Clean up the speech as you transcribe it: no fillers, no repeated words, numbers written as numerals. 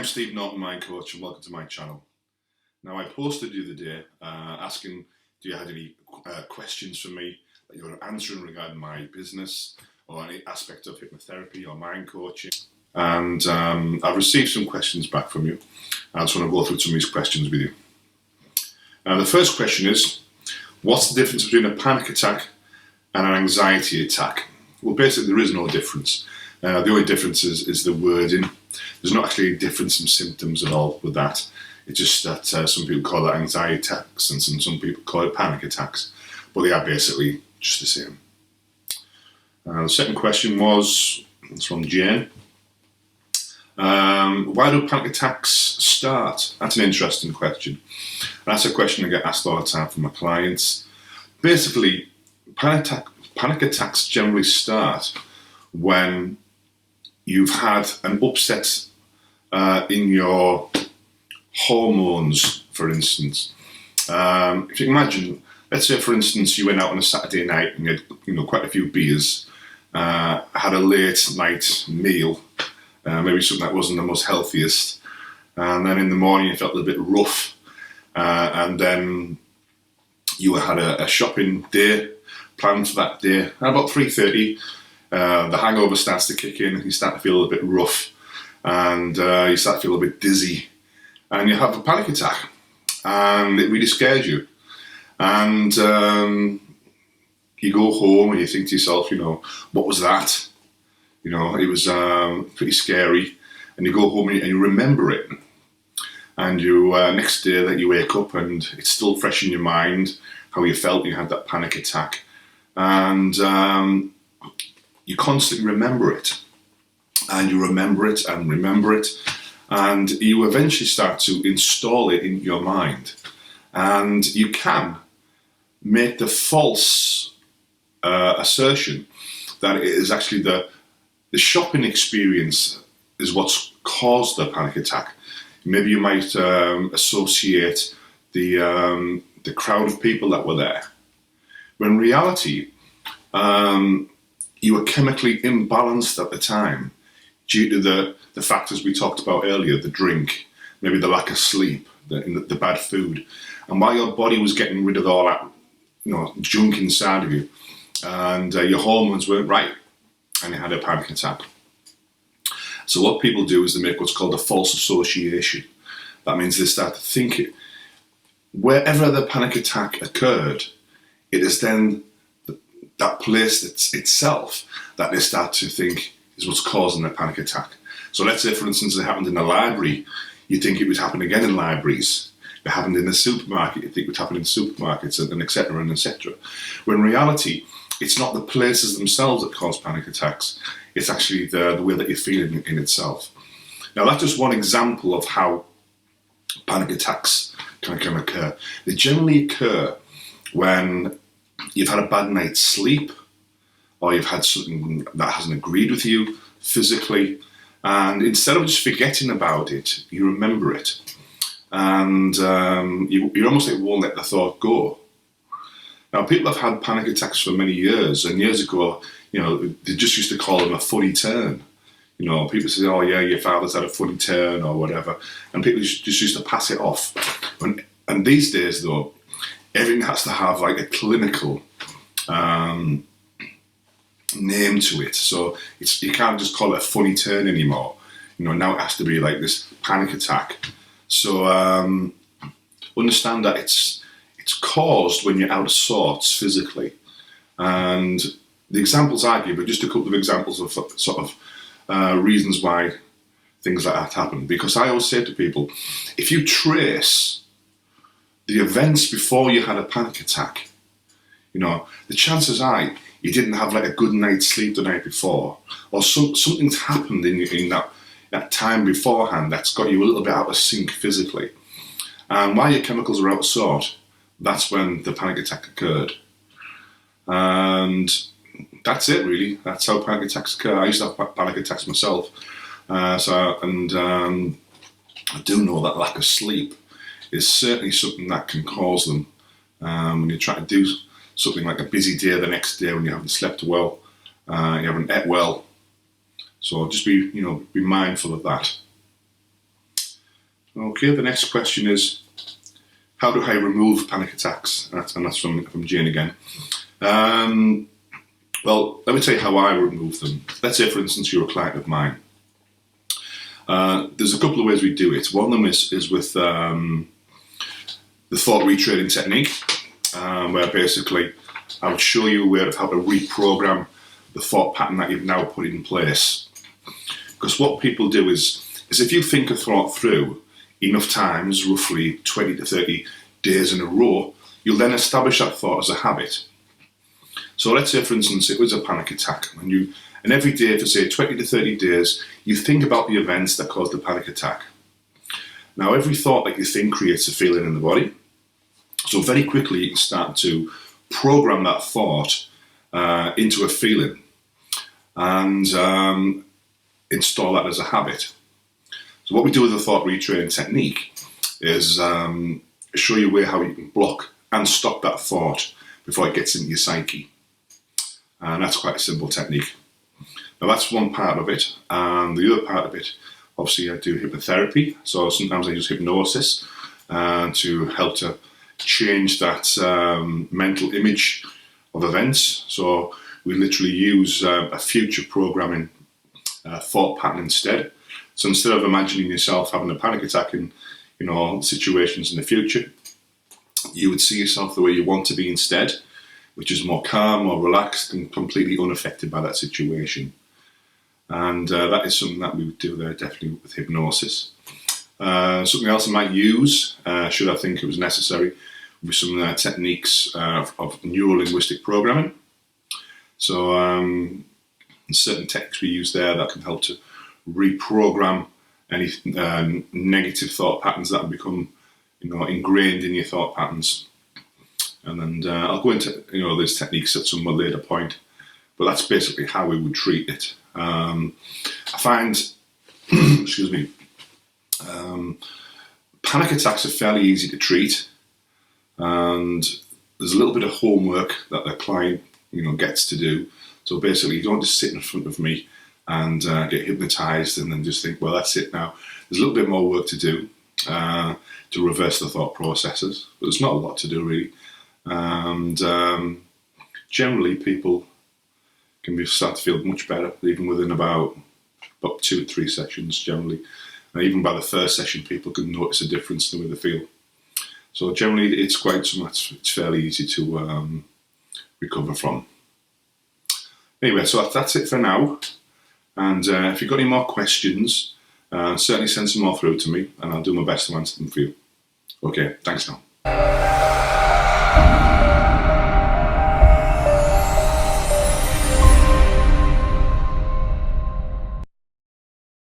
I'm Steve, Norton Mind Coach, and welcome to my channel. Now, I posted the other day asking, do you have any questions for me that you're answering regarding my business or any aspect of hypnotherapy or mind coaching? And I've received some questions back from you. I just want to go through some of these questions with you. The first question is, what's the difference between a panic attack and an anxiety attack? Well, basically there is no difference. The only difference is the wording. There's not actually a difference in symptoms at all with that. It's just that some people call it anxiety attacks and some people call it panic attacks. But they are basically just the same. The second question was, it's from Jane. Why do panic attacks start? That's an interesting question. That's a question I get asked all the time from my clients. Basically, panic attacks generally start when you've had an upset in your hormones, for instance. If you imagine, let's say for instance you went out on a Saturday night and you had quite a few beers, had a late night meal, maybe something that wasn't the most healthiest, and then in the morning you felt a little bit rough, and then you had a shopping day planned for that day, and about 3:30 the hangover starts to kick in, you start to feel a little bit rough, and you start to feel a bit dizzy, and you have a panic attack, and it really scares you. And you go home and you think to yourself, what was that? It was pretty scary. And you go home and you remember it. And you next day that you wake up and it's still fresh in your mind how you felt you had that panic attack. And you constantly remember it. And you remember it and remember it. And you eventually start to install it in your mind. And you can make the false assertion that it is actually the shopping experience is what's caused the panic attack. Maybe you might associate the crowd of people that were there. When in reality, you were chemically imbalanced at the time due to the factors we talked about earlier, the drink, maybe the lack of sleep, the bad food. And while your body was getting rid of all that junk inside of you, and your hormones weren't right, and you had a panic attack. So what people do is they make what's called a false association. That means they start to think wherever the panic attack occurred, it is then that place itself that they start to think is what's causing the panic attack. So let's say, for instance, it happened in a library, you think it would happen again in libraries. If it happened in a supermarket, you think it would happen in supermarkets, and etc. and etc. When in reality, it's not the places themselves that cause panic attacks. It's actually the way that you're feeling in itself. Now, that's just one example of how panic attacks can occur. They generally occur when you've had a bad night's sleep, or you've had something that hasn't agreed with you physically, and instead of just forgetting about it, you remember it. And you almost like won't let the thought go. Now, people have had panic attacks for many years, and years ago, they just used to call them a funny turn. People say, oh yeah, your father's had a funny turn or whatever, and people just used to pass it off. And these days, though, everything has to have like a clinical name to it. So you can't just call it a funny turn anymore. Now it has to be like this panic attack. So understand that it's caused when you're out of sorts physically. And the examples I give are just a couple of examples of sort of reasons why things like that happen. Because I always say to people, if you trace the events before you had a panic attack, the chances are you didn't have like a good night's sleep the night before, or something's happened in that time beforehand that's got you a little bit out of sync physically. And while your chemicals are out of sort, that's when the panic attack occurred. And that's it, really. That's how panic attacks occur. I used to have panic attacks myself. I do know that lack of sleep is certainly something that can cause them. When you try to do something like a busy day the next day when you haven't slept well, you haven't ate well. So just be mindful of that. Okay, the next question is, how do I remove panic attacks? And that's from Jane again. Well, let me tell you how I remove them. Let's say, for instance, you're a client of mine. There's a couple of ways we do it. One of them is with the thought retraining technique, where basically I would show you a way of how to reprogram the thought pattern that you've now put in place. Because what people do is if you think a thought through enough times, roughly 20 to 30 days in a row, you'll then establish that thought as a habit. So let's say, for instance, it was a panic attack, and every day for say 20 to 30 days, you think about the events that caused the panic attack. Now, every thought that you think creates a feeling in the body. So very quickly you can start to program that thought into a feeling and install that as a habit. So what we do with the thought retraining technique is show you how you can block and stop that thought before it gets into your psyche. And that's quite a simple technique. Now that's one part of it. And the other part of it, obviously I do hypnotherapy. So sometimes I use hypnosis to help to change that mental image of events. So we literally use a future programming thought pattern instead. So instead of imagining yourself having a panic attack in situations in the future, you would see yourself the way you want to be instead, which is more calm, more relaxed, and completely unaffected by that situation. And that is something that we would do there, definitely with hypnosis. Something else I might use, should I think it was necessary, with some techniques of neuro-linguistic programming. So certain techniques we use there that can help to reprogram any negative thought patterns that have become ingrained in your thought patterns. And then I'll go into these techniques at some later point, but that's basically how we would treat it. I find, excuse me, panic attacks are fairly easy to treat, and there's a little bit of homework that the client gets to do. So basically, you don't just sit in front of me and get hypnotized and then just think, well, that's it now. There's a little bit more work to do to reverse the thought processes, but there's not a lot to do really. And generally, people can start to feel much better, even within about 2 or 3 sessions generally. And even by the first session, people can notice a difference in the way they feel. So generally, it's quite so much, it's fairly easy to recover from. Anyway, so that's it for now. And if you've got any more questions, certainly send some more through to me, and I'll do my best to answer them for you. Okay, thanks now.